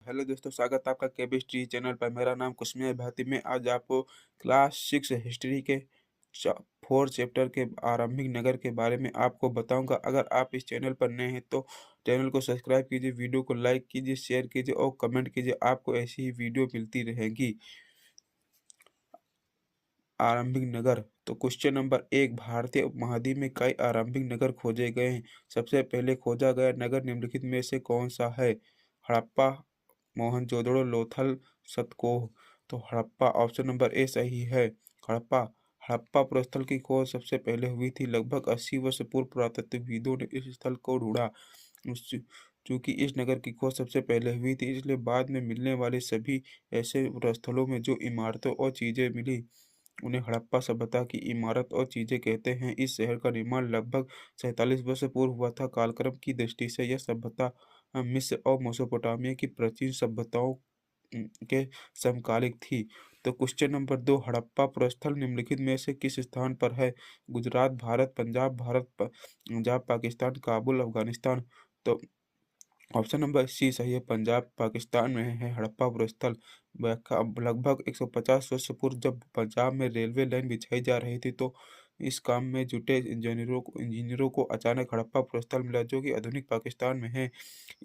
Hello दोस्तों, स्वागत है आपका केमिस्ट्री चैनल पर। मेरा नाम कुसुम भाती। मैं आज आपको क्लास 6 हिस्ट्री के 4 चैप्टर के आरंभिक नगर के बारे में आपको बताऊंगा। अगर आप इस चैनल पर नए हैं तो चैनल को सब्सक्राइब कीजिए, वीडियो को लाइक कीजिए, शेयर कीजिए और कमेंट कीजिए। आपको ऐसी ही वीडियो मिलती रहेगी। आरंभिक नगर। तो क्वेश्चन नंबर 1, भारतीय उपमहाद्वीप में कई आरंभिक नगर खोजे गए हैं। सबसे पहले खोजा गया नगर निम्नलिखित में से कौन सा है? हड़प्पा, मोहनजोदड़ो, लोथल, सतकोह। तो हड़प्पा, ऑप्शन नंबर ए सही है। हड़प्पा। हड़प्पा पुरस्थल की खोज सबसे पहले हुई थी। लगभग 80 वर्ष पूर्व पुरातत्वविदों ने इस स्थल को ढूंढा। उस- चूंकि इस नगर की खोज सबसे पहले हुई थी, इसलिए बाद में मिलने वाले सभी ऐसे स्थलों में जो इमारतों और चीजें मिली उन्हें हड़प्पा सभ्यता की इमारत और चीजें कहते हैं। इस शहर का निर्माण लगभग 47 वर्ष पूर्व हुआ था। कालक्रम की दृष्टि से यह सभ्यता मिस्र और मेसोपोटामिया की प्राचीन सभ्यताओं के समकालिक थी। तो क्वेश्चन नंबर 2, हड़प्पा प्रस्थल निम्नलिखित में से किस स्थान पर है? गुजरात भारत, पंजाब भारत, पंजाब पाकिस्तान, काबुल अफगानिस्तान। तो ऑप्शन नंबर सी सही है, पंजाब पाकिस्तान में है हड़प्पा पुरस्थल। व्याख्या। अब लगभग 150 वर्ष पूर्व जब पंजाब में रेलवे लाइन बिछाई जा रही थी तो इस काम में जुटे इंजीनियरों को अचानक हड़प्पा पुरस्थल मिला, जो कि आधुनिक पाकिस्तान में है।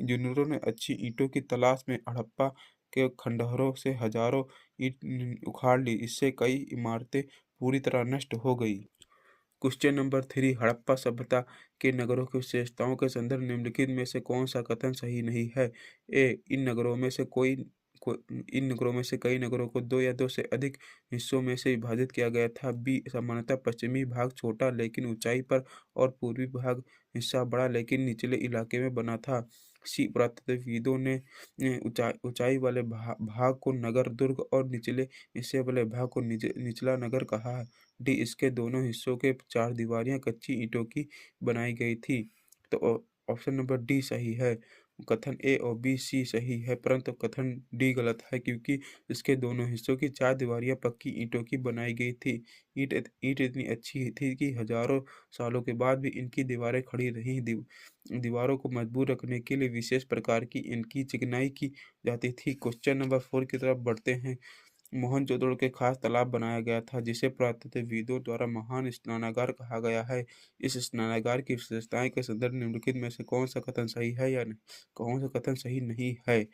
इंजीनियरों ने अच्छी ईंटों की तलाश में हड़प्पा के खंडहरों से हजारों ईंट उखाड़ ली। इससे कई इमारतें पूरी तरह नष्ट हो गई। क्वेश्चन नंबर 3, हड़प्पा सभ्यता के नगरों की विशेषताओं के संदर्भ निम्नलिखित में से कौन सा कथन सही नहीं है? ए, इन नगरों में से कई नगरों को दो या दो से अधिक हिस्सों में से विभाजित किया गया था। बी, सामान्यतः पश्चिमी भाग छोटा लेकिन ऊंचाई पर और पूर्वी भाग हिस्सा बड़ा लेकिन निचले इलाके में बना था। सी, पुरातत्वविदों ने ऊंचाई ऊंचाई वाले भाग को नगर दुर्ग और निचले हिस्से वाले भाग को निचला नगर कहा। डी, इसके दोनों हिस्सों के चार दीवारियां कच्ची ईंटों की बनाई गई थी। तो ऑप्शन नंबर डी सही है। कथन ए और बी सी सही है, परंतु कथन डी गलत है क्योंकि इसके दोनों हिस्सों की चार दीवारियां पक्की ईंटों की बनाई गई थी। ईंट इतनी अच्छी थी कि हजारों सालों के बाद भी इनकी दीवारें खड़ी रहीं। दीवारों को मजबूत रखने के लिए विशेष प्रकार की इनकी चिकनाई की जाती थी। क्वेश्चन नंबर 4 की तरफ बढ़ते हैं। मोहनजोदड़ो के खास तालाब बनाया गया था जिसे पुरातत्वविदों द्वारा महान स्नानागार कहा गया है। इस स्नानागार की विशेषताएं के संदर्भ निम्नलिखित में से कौन सा कथन सही है या नहीं? कौन सा कथन सही नहीं है?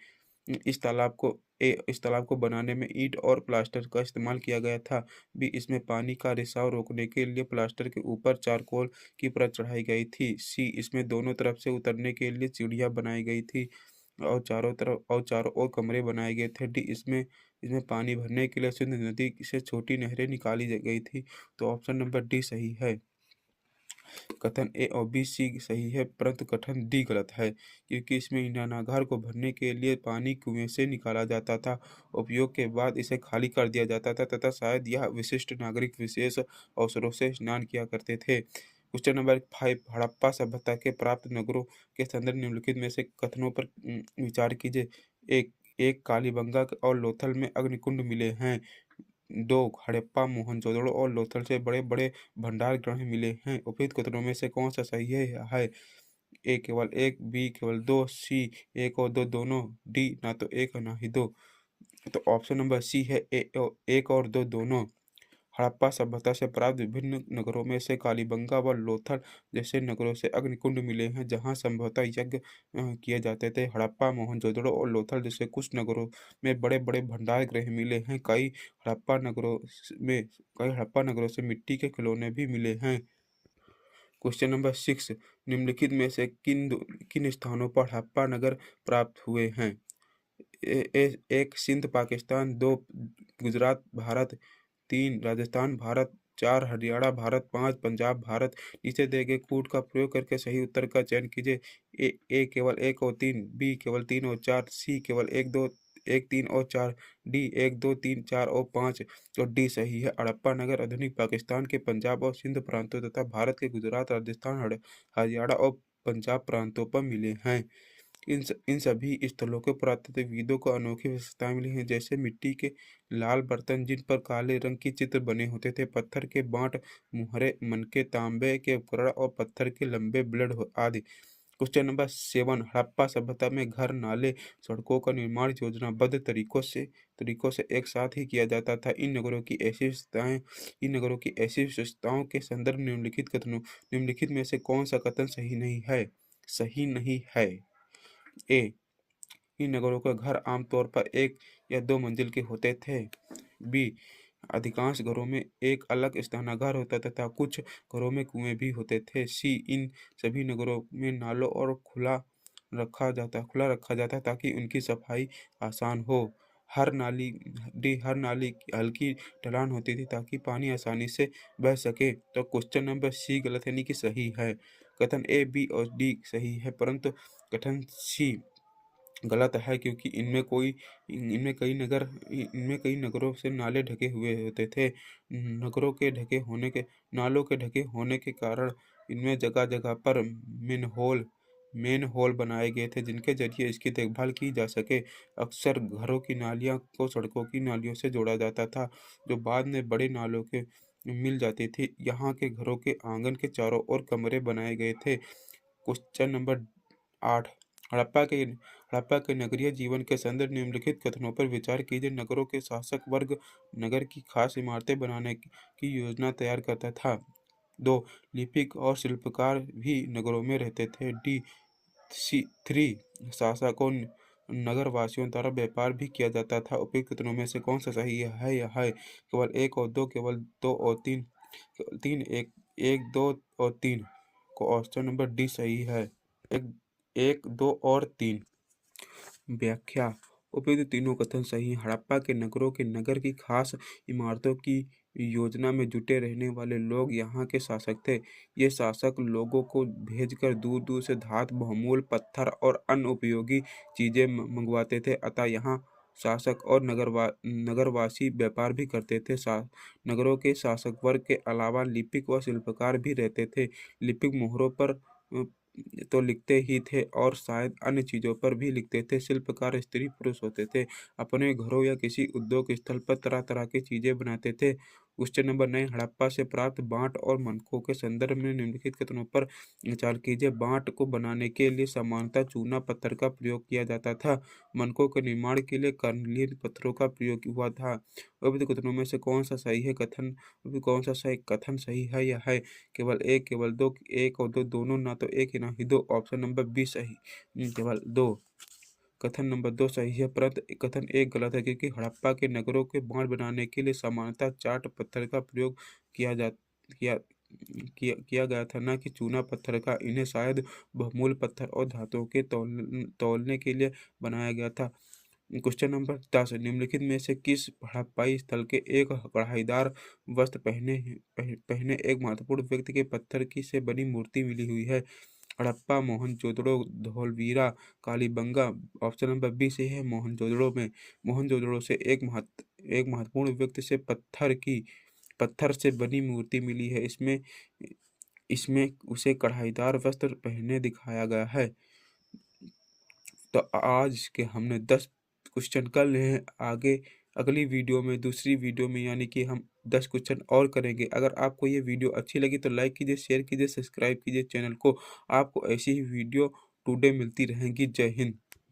इस तालाब को बनाने में ईंट और प्लास्टर का इस्तेमाल किया गया था। बी, इसमें पानी का रिसाव रोकने के लिए प्लास्टर के ऊपर चारकोल की परत चढ़ाई गई थी। सी, इसमें दोनों तरफ से उतरने के लिए सीढ़ियां बनाई गई थी और चारों ओर कमरे बनाए गए थे। डी, इसमें इसमें पानी भरने के लिए सिंधु नदी से छोटी नहरें निकाली गई थी। तो ऑप्शन नंबर डी सही है। कथन ए और बी सी सही है, परंतु कथन डी गलत है क्योंकि इसमें ईंधनागार को भरने के लिए पानी कुएं से निकाला जाता था। उपयोग के बाद इसे खाली कर दिया जाता था तथा शायद यह विशिष्ट नागरिक विशेष अवसरों से स्नान किया करते थे। क्वेश्चन नंबर 5, हड़प्पा सभ्यता के प्राप्त नगरों के संदर्भ निम्नलिखित में से कथनों पर विचार कीजिए। एक एक कालीबंगा और लोथल में अग्निकुंड मिले हैं। 2, हड़प्पा, मोहनजोदड़ो और लोथल से बड़े बड़े भंडार गृह मिले हैं। उपयुक्त कथनों में से कौन सा सही है? ए केवल एक, बी केवल दो, सी एक और दो दोनों, डी ना तो एक और ना ही दो। तो ऑप्शन नंबर सी है, एक और दो दोनों। हड़प्पा सभ्यता से प्राप्त विभिन्न नगरों में से कालीबंगा व लोथल जैसे नगरों से अग्निकुंड मिले हैं जहां संभवतः यज्ञ किए जाते थे। हड़प्पा, मोहनजोदड़ो और लोथल जैसे कुछ नगरों में बड़े बड़े भंडार गृह मिले हैं। कई हड़प्पा नगरों से मिट्टी के खिलौने भी मिले हैं। क्वेश्चन नंबर 6, निम्नलिखित में से किन स्थानों पर हड़प्पा नगर प्राप्त हुए हैं? एक, सिंध पाकिस्तान। 2, गुजरात भारत। 3, राजस्थान भारत। 4, हरियाणा भारत। 5, पंजाब भारत। नीचे दिए गए कूट का प्रयोग करके सही उत्तर का चयन कीजिए। केवल एक और तीन, बी केवल तीन और चार, सी केवल एक दो, एक तीन और चार, डी एक दो तीन चार और पाँच। और डी सही है। हड़प्पा नगर आधुनिक पाकिस्तान के पंजाब और सिंध प्रांतों तथा भारत के गुजरात, राजस्थान, हरियाणा और पंजाब प्रांतों पर मिले हैं। इन सभी स्थलों के पुरातत्वविदों को अनोखी विशेषताएं मिली हैं, जैसे मिट्टी के लाल बर्तन जिन पर काले रंग के चित्र बने होते थे, पत्थर के बांट, मुहरे, मनके, तांबे के उपकरण और पत्थर के लंबे ब्लेड आदि। क्वेश्चन नंबर 7, हड़प्पा सभ्यता में घर, नाले, सड़कों का निर्माण योजनाबद्ध तरीकों से एक साथ ही किया जाता था। इन नगरों की ऐसी विशेषताओं के संदर्भ में निम्नलिखित में से कौन सा कथन सही नहीं है? सही नहीं है। ए, इन नगरों के घर आमतौर पर एक या दो मंजिल के होते थे। बी, अधिकांश घरों में एक अलग स्नानागार होता था तथा कुछ घरों में कुएं भी होते थे। सी, इन सभी नगरों में नालों और खुला रखा जाता ताकि उनकी सफाई आसान हो। हर नाली की हल्की ढलान होती थी ताकि पानी आसानी से बह सके। तो क्वेश्चन नंबर सी गलत यानी कि सही है। कथन ए, बी और डी सही है, परंतु कथन सी गलत है क्योंकि इनमें कई नगरों से नाले ढके हुए होते थे। नालों के ढके होने के कारण इनमें जगह जगह पर मेन होल बनाए गए थे जिनके जरिए इसकी देखभाल की जा सके। अक्सर घरों की नालियां को सड़कों की नालियों से जोड़ा जाता था जो बाद में बड़े नालों के मिल जाती थी। यहाँ के घरों के आंगन के चारों ओर कमरे बनाए गए थे। क्वेश्चन नंबर 8, हड़प्पा के नगरीय जीवन के संदर्भ निम्नलिखित कथनों पर विचार कीजिए। नगरों के शासक वर्ग नगर की खास इमारतें बनाने की योजना तैयार करता था। 2, लिपिक और शिल्पकार भी नगरों में रहते थे। डी, 3, शासकों नगर वासियों द्वारा व्यापार भी किया जाता था। उपयुक्त कथनों में से कौन सा सही है या है? केवल एक और दो, केवल दो और तीन, केवल तीन, एक, एक, दो और तीन। को ऑप्शन नंबर डी सही है। एक, एक, दो और तीन। व्याख्या, उपयुक्त तीनों कथन सही हैं। हड़प्पा के नगरों के नगर की खास इमारतों की योजना में जुटे रहने वाले लोग यहाँ के शासक थे। ये शासक लोगों को भेजकर दूर दूर से धातु, बहुमूल्य पत्थर और अन्य उपयोगी चीजें मंगवाते थे। अतः यहाँ शासक और नगरवासी व्यापार भी करते थे। नगरों के शासक वर्ग के अलावा लिपिक व शिल्पकार भी रहते थे। लिपिक मोहरों पर तो लिखते ही थे और शायद अन्य चीजों पर भी लिखते थे। शिल्पकार स्त्री पुरुष होते थे, अपने घरों या किसी उद्योग स्थल पर तरह तरह की चीजें बनाते थे। क्वेश्चन नंबर 9, हड़प्पा से प्राप्त बांट और मनकों के संदर्भ में निम्नलिखित कथनों पर विचार कीजिए। बांट को बनाने के लिए सामान्यतः चूना पत्थर का प्रयोग किया जाता था। मनकों के निर्माण के लिए कर्नलीय पत्थरों का प्रयोग हुआ था। उपयुक्त कथनों में से कौन सा सही है? कथन सही है या है? केवल एक, केवल दो, एक और दो दोनों, ना तो एक ना ही दो। ऑप्शन नंबर बी सही, केवल दो। कथन नंबर 2 सही है, परंतु कथन 1 गलत है क्योंकि हड़प्पा के नगरों के बांध बनाने के लिए सामान्यतः चाट पत्थर का प्रयोग किया जा किया किया गया था, न कि चूना पत्थर का। इन्हें शायद बहुमूल्य पत्थर और धातुओं के तौलने के लिए बनाया गया था। क्वेश्चन नंबर 10, निम्नलिखित में से किस हड़प्पाई स्थल के एक कढ़ाईदार वस्त्र पहने एक महत्वपूर्ण व्यक्ति के पत्थर की से बनी मूर्ति मिली हुई है? Harappa, Mohenjodaro, Dholavira, Kalibangan. Option number B से है मोहनजोदड़ो से एक महत्वपूर्ण व्यक्ति से पत्थर से बनी मूर्ति मिली है। इसमें इसमें उसे कढ़ाईदार वस्त्र पहने दिखाया गया है। तो आज के हमने 10 क्वेश्चन कर लिए हैं। आगे अगली वीडियो में, दूसरी वीडियो में, यानी कि हम 10 क्वेश्चन और करेंगे। अगर आपको ये वीडियो अच्छी लगी तो लाइक कीजिए, शेयर कीजिए, सब्सक्राइब कीजिए चैनल को। आपको ऐसी ही वीडियो टुडे मिलती रहेंगी। जय हिंद।